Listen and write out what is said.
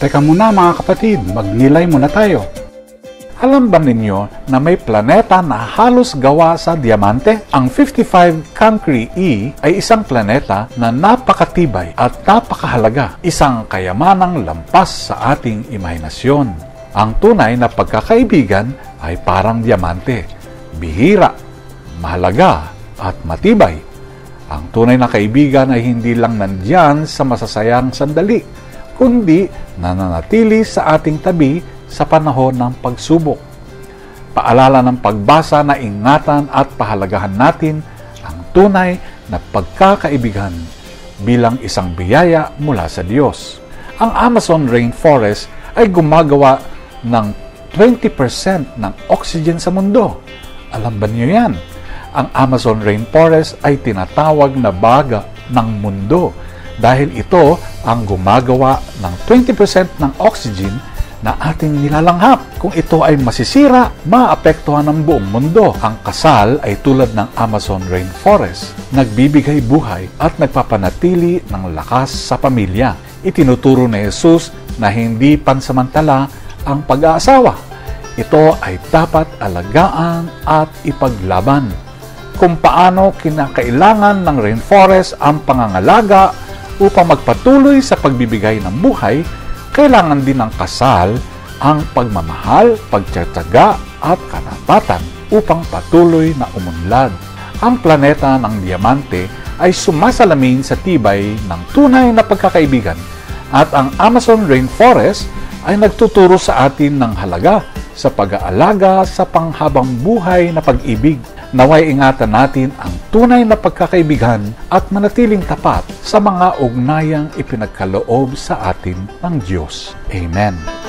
Teka muna mga kapatid, magnilay muna tayo. Alam ba ninyo na may planeta na halos gawa sa diamante? Ang 55 Cancri E ay isang planeta na napakatibay at napakahalaga, isang kayamanang lampas sa ating imahinasyon. Ang tunay na pagkakaibigan ay parang diamante, bihira, mahalaga at matibay. Ang tunay na kaibigan ay hindi lang nandyan sa masasayang sandali, kundi nananatili sa ating tabi sa panahon ng pagsubok. Paalala ng pagbasa na ingatan at pahalagahan natin ang tunay na pagkakaibigan bilang isang biyaya mula sa Diyos. Ang Amazon Rainforest ay gumagawa ng 20% ng oxygen sa mundo. Alam ba niyo yan? Ang Amazon Rainforest ay tinatawag na baga ng mundo dahil ito ang gumagawa ng 20% ng oxygen na ating nilalanghap. Kung ito ay masisira, maapektuhan ng buong mundo. Ang kasal ay tulad ng Amazon Rainforest, nagbibigay buhay at nagpapanatili ng lakas sa pamilya. Itinuturo ni Jesus na hindi pansamantala ang pag-aasawa. Ito ay dapat alagaan at ipaglaban. Kung paano kinakailangan ng rainforest ang pangangalaga upang magpatuloy sa pagbibigay ng buhay, kailangan din ng kasal ang pagmamahal, pagtsatsaga at katapatan upang patuloy na umunlad. Ang planeta ng diamante ay sumasalamin sa tibay ng tunay na pagkakaibigan at ang Amazon Rainforest ay nagtuturo sa atin ng halaga sa pag-aalaga sa panghabang buhay na pag-ibig. Naway ingatan natin ang tunay na pagkakaibigan at manatiling tapat sa mga ugnayang ipinagkaloob sa atin ng Diyos. Amen.